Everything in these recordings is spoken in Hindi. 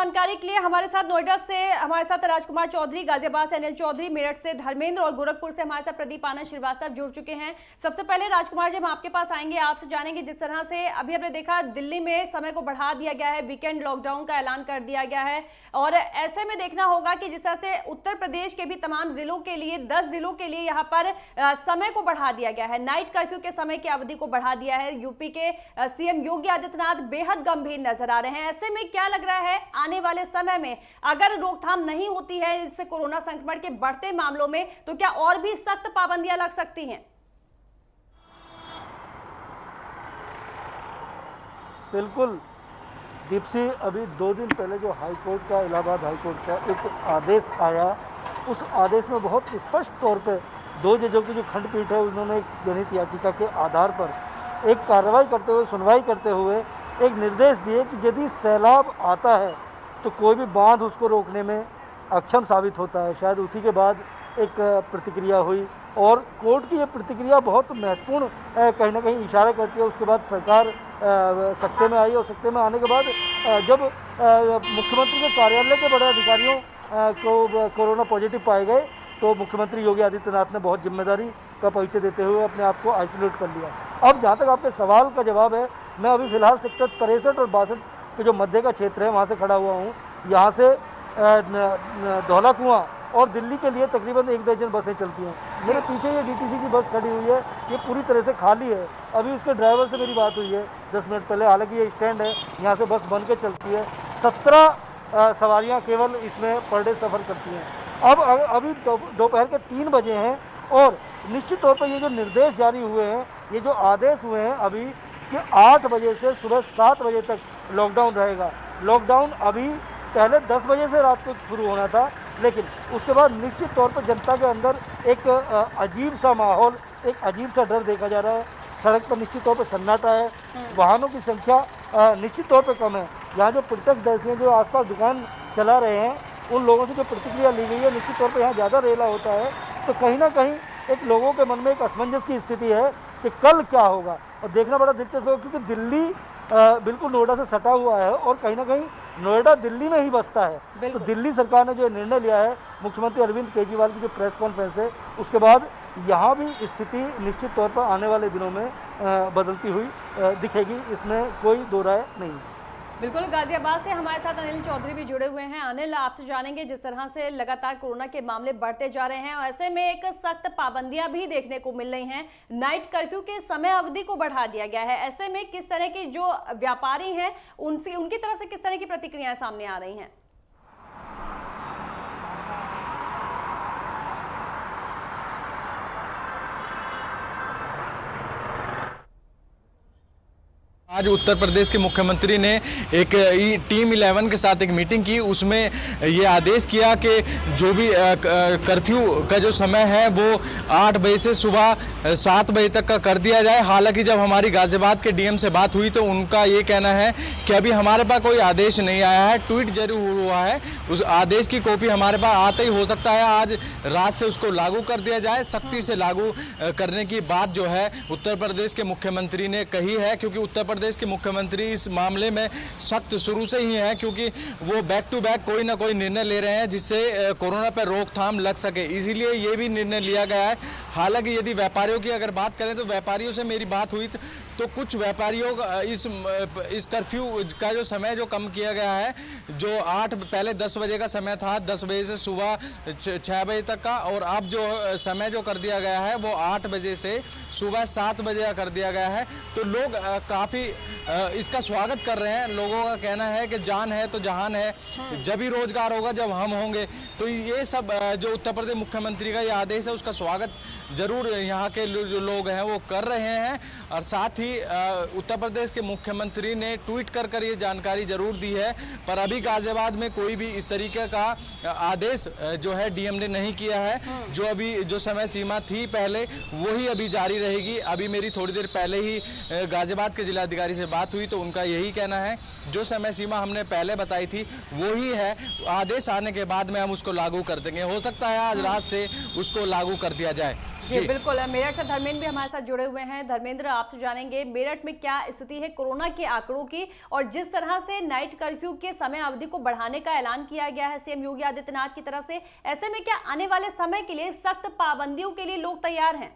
जानकारी के लिए हमारे साथ नोएडा से हमारे साथ राजकुमार चौधरी, गाजियाबाद से अनिल चौधरी, मेरठ से धर्मेंद्र और गोरखपुर से हमारे साथ प्रदीप आनंद श्रीवास्तव जुड़ चुके हैं। सबसे पहले राजकुमार जी, हम आपके पास आएंगे, आपसे जानेंगे जिस तरह से अभी हमने देखा दिल्ली में समय को बढ़ा दिया गया है, वीकेंड लॉकडाउन का ऐलान कर दिया गया है और ऐसे में देखना होगा कि जिस तरह से उत्तर प्रदेश के भी तमाम जिलों के लिए 10 जिलों के लिए यहाँ पर समय को बढ़ा दिया गया है, नाइट कर्फ्यू के समय की अवधि को बढ़ा दिया है। यूपी के सीएम योगी आदित्यनाथ बेहद गंभीर नजर आ रहे हैं। ऐसे में क्या लग रहा है आने वाले समय में अगर रोकथाम नहीं होती है इस कोरोना संक्रमण के बढ़ते मामलों में तो क्या और भी सख्त पाबंदियां लग सकती हैं? बिल्कुल दीप्सी, अभी 2 दिन पहले जो हाईकोर्ट का, इलाहाबाद हाईकोर्ट का एक आदेश आया, उस आदेश में बहुत स्पष्ट तौर पे 2 जजों की जो खंडपीठ है उन्होंने एक जनहित याचिका के आधार पर एक कार्रवाई करते हुए, सुनवाई करते हुए एक निर्देश दिए कि यदि सैलाब आता है तो कोई भी बांध उसको रोकने में अक्षम साबित होता है। शायद उसी के बाद एक प्रतिक्रिया हुई और कोर्ट की ये प्रतिक्रिया बहुत महत्वपूर्ण कहीं ना कहीं इशारा करती है। उसके बाद सरकार सत्ते में आई और सत्ते में आने के बाद जब मुख्यमंत्री के कार्यालय के बड़े अधिकारियों को कोरोना पॉजिटिव पाए गए तो मुख्यमंत्री योगी आदित्यनाथ ने बहुत जिम्मेदारी का परिचय देते हुए अपने आप को आइसोलेट कर लिया। अब जहाँ तक आपके सवाल का जवाब है, मैं अभी फ़िलहाल सेक्टर 63 और 62 के जो मध्य का क्षेत्र है वहाँ से खड़ा हुआ हूँ। यहाँ से धौला कुआं और दिल्ली के लिए तकरीबन 1 दर्जन बसें चलती हैं। मेरे पीछे ये डीटीसी की बस खड़ी हुई है, ये पूरी तरह से खाली है। अभी इसके ड्राइवर से मेरी बात हुई है 10 मिनट पहले, हालांकि ये स्टैंड है, यहाँ से बस बन के चलती है। 17 सवारियाँ केवल इसमें पर डे सफ़र करती हैं। अब अभी दोपहर के 3 बजे हैं और निश्चित तौर पर ये जो निर्देश जारी हुए हैं, ये जो आदेश हुए हैं अभी कि 8 बजे से सुबह 7 बजे तक लॉकडाउन रहेगा। लॉकडाउन अभी पहले 10 बजे से रात को शुरू होना था, लेकिन उसके बाद निश्चित तौर पर जनता के अंदर एक अजीब सा माहौल, एक अजीब सा डर देखा जा रहा है। सड़क पर निश्चित तौर पर सन्नाटा है, वाहनों की संख्या निश्चित तौर पर कम है। यहाँ जो प्रत्यक्षदर्शी हैं, जो आसपास दुकान चला रहे हैं, उन लोगों से जो प्रतिक्रिया ली गई है, निश्चित तौर पर यहाँ ज़्यादा रेला होता है। तो कहीं ना कहीं एक लोगों के मन में एक असमंजस की स्थिति है कि कल क्या होगा, और देखना बड़ा दिलचस्प होगा क्योंकि दिल्ली बिल्कुल नोएडा से सटा हुआ है और कहीं ना कहीं नोएडा दिल्ली में ही बसता है। तो दिल्ली सरकार ने जो निर्णय लिया है, मुख्यमंत्री अरविंद केजरीवाल की जो प्रेस कॉन्फ्रेंस है, उसके बाद यहाँ भी स्थिति निश्चित तौर पर आने वाले दिनों में बदलती हुई दिखेगी, इसमें कोई दो राय नहीं है। बिल्कुल, गाजियाबाद से हमारे साथ अनिल चौधरी भी जुड़े हुए हैं। अनिल, आपसे जानेंगे जिस तरह से लगातार कोरोना के मामले बढ़ते जा रहे हैं और ऐसे में एक सख्त पाबंदियां भी देखने को मिल रही हैं, नाइट कर्फ्यू के समय अवधि को बढ़ा दिया गया है। ऐसे में किस तरह की जो व्यापारी हैं उनकी तरफ से किस तरह की प्रतिक्रियाएं सामने आ रही हैं? आज उत्तर प्रदेश के मुख्यमंत्री ने एक टीम 11 के साथ एक मीटिंग की, उसमें ये आदेश किया कि जो भी कर्फ्यू का जो समय है वो 8 बजे से सुबह 7 बजे तक का कर दिया जाए। हालांकि जब हमारी गाजियाबाद के डीएम से बात हुई तो उनका ये कहना है कि अभी हमारे पास कोई आदेश नहीं आया है, ट्वीट जरूर हुआ है, उस आदेश की कॉपी हमारे पास आते ही हो सकता है आज रात से उसको लागू कर दिया जाए। सख्ती से लागू करने की बात जो है उत्तर प्रदेश के मुख्यमंत्री ने कही है, क्योंकि उत्तर प्रदेश के मुख्यमंत्री इस मामले में सख्त शुरू से ही हैं, क्योंकि वो बैक टू बैक कोई ना कोई निर्णय ले रहे हैं जिससे कोरोना पर रोकथाम लग सके, इसीलिए ये भी निर्णय लिया गया है। हालांकि यदि व्यापारियों की अगर बात करें तो व्यापारियों से मेरी बात हुई तो कुछ व्यापारियों इस कर्फ्यू का जो समय जो कम किया गया है, जो पहले 10 बजे का समय था, 10 बजे से सुबह 6 बजे तक का, और अब जो समय जो कर दिया गया है वो 8 बजे से सुबह 7 बजे का कर दिया गया है। तो लोग काफ़ी इसका स्वागत कर रहे हैं। लोगों का कहना है कि जान है तो जहान है, जब ही रोजगार होगा जब हम होंगे। तो ये सब जो उत्तर प्रदेश मुख्यमंत्री का ये आदेश है उसका स्वागत जरूर यहाँ के जो लोग हैं वो कर रहे हैं। और साथ ही उत्तर प्रदेश के मुख्यमंत्री ने ट्वीट कर ये जानकारी जरूर दी है, पर अभी गाजियाबाद में कोई भी इस तरीके का आदेश जो है डीएम ने नहीं किया है। जो अभी जो समय सीमा थी पहले वही अभी जारी रहेगी। अभी मेरी थोड़ी देर पहले ही गाजियाबाद के जिलाधिकारी से बात हुई तो उनका यही कहना है, जो समय सीमा हमने पहले बताई थी वही है, आदेश आने के बाद में हम उसको लागू कर देंगे। हो सकता है आज रात से उसको लागू कर दिया जाए। जी बिल्कुल, मेरठ से धर्मेंद्र भी हमारे साथ जुड़े हुए हैं। धर्मेंद्र, आपसे जानेंगे मेरठ में क्या स्थिति है कोरोना के आंकड़ों की, और जिस तरह से नाइट कर्फ्यू के समय अवधि को बढ़ाने का ऐलान किया गया है सीएम योगी आदित्यनाथ की तरफ से, ऐसे में क्या आने वाले समय के लिए सख्त पाबंदियों के लिए लोग तैयार हैं?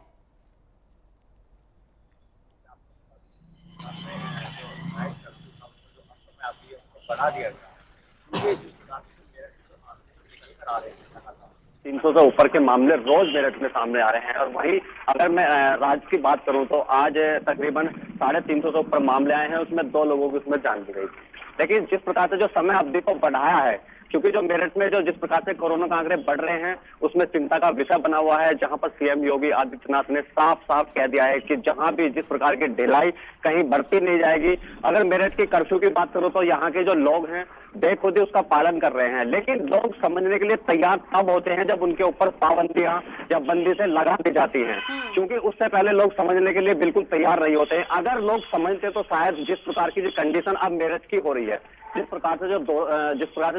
बढ़ा दिया गया। 300 से ऊपर के मामले रोज मेरठ में सामने आ रहे हैं। और वहीं अगर मैं राज्य की बात करूं तो आज तकरीबन 350 से ऊपर मामले आए हैं, उसमें 2 लोगों की उसमें जान दी गई। लेकिन जिस प्रकार से जो समय अवधि को बढ़ाया है, क्योंकि जो मेरठ में जो जिस प्रकार से कोरोना के आंकड़े बढ़ रहे हैं उसमें चिंता का विषय बना हुआ है, जहां पर सीएम योगी आदित्यनाथ ने साफ साफ कह दिया है कि जहां भी जिस प्रकार की ढिलाई कहीं बरती नहीं जाएगी। अगर मेरठ की कर्फ्यू की बात करूं तो यहाँ के जो लोग हैं बेखुदी उसका पालन कर रहे हैं, लेकिन लोग समझने के लिए तैयार तब होते हैं जब उनके ऊपर पाबंदियां जब बंदी से लगा दी जाती हैं, क्योंकि उससे पहले लोग समझने के लिए बिल्कुल तैयार नहीं होते हैं। अगर लोग समझते तो शायद जिस प्रकार की जो कंडीशन अब मेरठ की हो रही है, जिस प्रकार से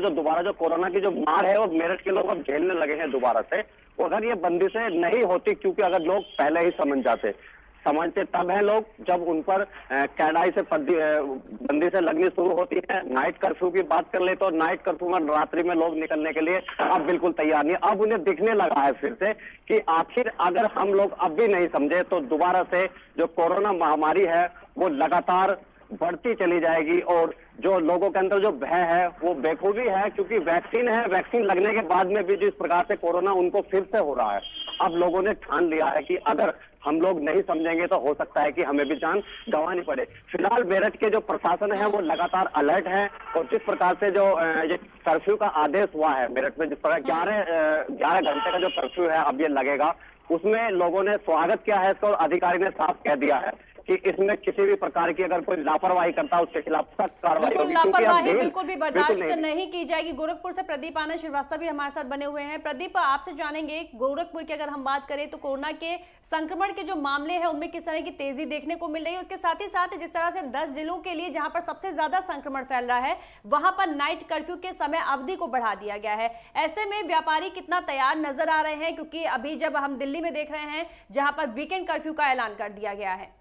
जो दोबारा जो कोरोना की जो मार है वो मेरठ के लोग अब झेलने लगे हैं दोबारा से, वो अगर ये बंदी से नहीं होती, क्योंकि अगर लोग पहले ही समझते तब है लोग जब उन पर कैडाई से बंदी से लगनी शुरू होती है। नाइट कर्फ्यू की बात कर ले तो नाइट कर्फ्यू में रात्रि में लोग निकलने के लिए अब बिल्कुल तैयार नहीं। अब उन्हें दिखने लगा है फिर से कि आखिर अगर हम लोग अब भी नहीं समझे तो दोबारा से जो कोरोना महामारी है वो लगातार बढ़ती चली जाएगी। और जो लोगों के अंदर जो भय है वो बेखूबी है, क्योंकि वैक्सीन है, वैक्सीन लगने के बाद में भी जिस प्रकार से कोरोना उनको फिर से हो रहा है। अब लोगों ने ठान लिया है कि अगर हम लोग नहीं समझेंगे तो हो सकता है कि हमें भी जान गंवानी पड़े। फिलहाल मेरठ के जो प्रशासन है वो लगातार अलर्ट है, और जिस प्रकार से जो ये कर्फ्यू का आदेश हुआ है मेरठ में, जिस प्रकार 11 घंटे का जो कर्फ्यू है अब ये लगेगा, उसमें लोगों ने स्वागत किया है इसका। और अधिकारी ने साफ कह दिया है कि इसमें किसी भी प्रकार की अगर कोई लापरवाही करता है उसके खिलाफ सख्त कार्रवाई होगी। लापरवाही बिल्कुल भी बर्दाश्त नहीं की जाएगी। गोरखपुर से प्रदीप आनंद श्रीवास्तव भी हमारे साथ बने हुए हैं। प्रदीप, आपसे जानेंगे गोरखपुर की अगर हम बात करें तो कोरोना के संक्रमण के जो मामले हैं उनमें किस तरह की तेजी देखने को मिल रही है, उसके साथ ही साथ जिस तरह से 10 जिलों के लिए जहां पर सबसे ज्यादा संक्रमण फैल रहा है वहां पर नाइट कर्फ्यू के समय अवधि को बढ़ा दिया गया है। ऐसे में व्यापारी कितना तैयार नजर आ रहे हैं, क्योंकि अभी जब हम दिल्ली में देख रहे हैं जहां पर वीकेंड कर्फ्यू का ऐलान कर दिया गया है।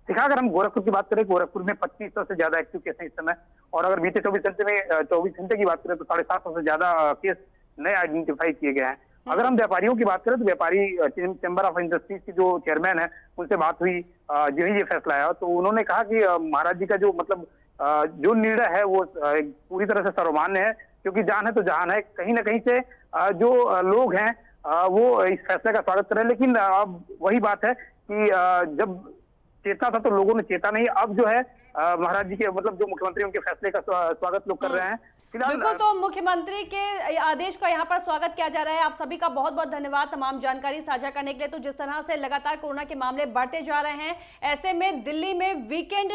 देखा, अगर हम गोरखपुर की बात करें, गोरखपुर में 2500 से ज्यादा एक्टिव केस हैं इस समय। और अगर बीते 24 घंटे में 24 घंटे की बात करें तो 750 से ज्यादा केस नए आइडेंटिफाई किए गए हैं। अगर हम व्यापारियों की बात करें तो व्यापारी चैम्बर ऑफ इंडस्ट्रीज के जो चेयरमैन है उनसे बात हुई, जो ही ये फैसला आया तो उन्होंने कहा कि महाराज जी का जो जो निर्णय है वो पूरी तरह से सर्वमान्य है, क्योंकि जान है तो जहान है। कहीं ना कहीं से जो लोग हैं वो इस फैसले का स्वागत कर रहे हैं, लेकिन अब वही बात है कि जब चेतना था तो लोगों ने चेता नहीं। अब जो है महाराज जी के जो मुख्यमंत्री उनके फैसले का स्वागत लोग कर रहे हैं। बिल्कुल, तो मुख्यमंत्री के आदेश का यहाँ पर स्वागत किया जा रहा है। आप सभी का बहुत बहुत धन्यवाद तमाम जानकारी साझा करने के लिए। तो जिस तरह से लगातार कोरोना के मामले बढ़ते जा रहे हैं, ऐसे में दिल्ली में वीकेंड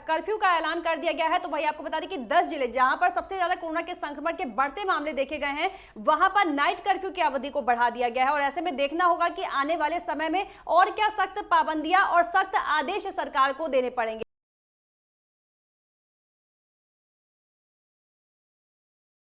कर्फ्यू का ऐलान कर दिया गया है। तो भाई आपको बता दें कि 10 जिले जहां पर सबसे ज्यादा कोरोना के संक्रमण के बढ़ते मामले देखे गए हैं वहां पर नाइट कर्फ्यू की अवधि को बढ़ा दिया गया है। और ऐसे में देखना होगा कि आने वाले समय में और क्या सख्त पाबंदियां और सख्त आदेश सरकार को देने पड़ेंगे।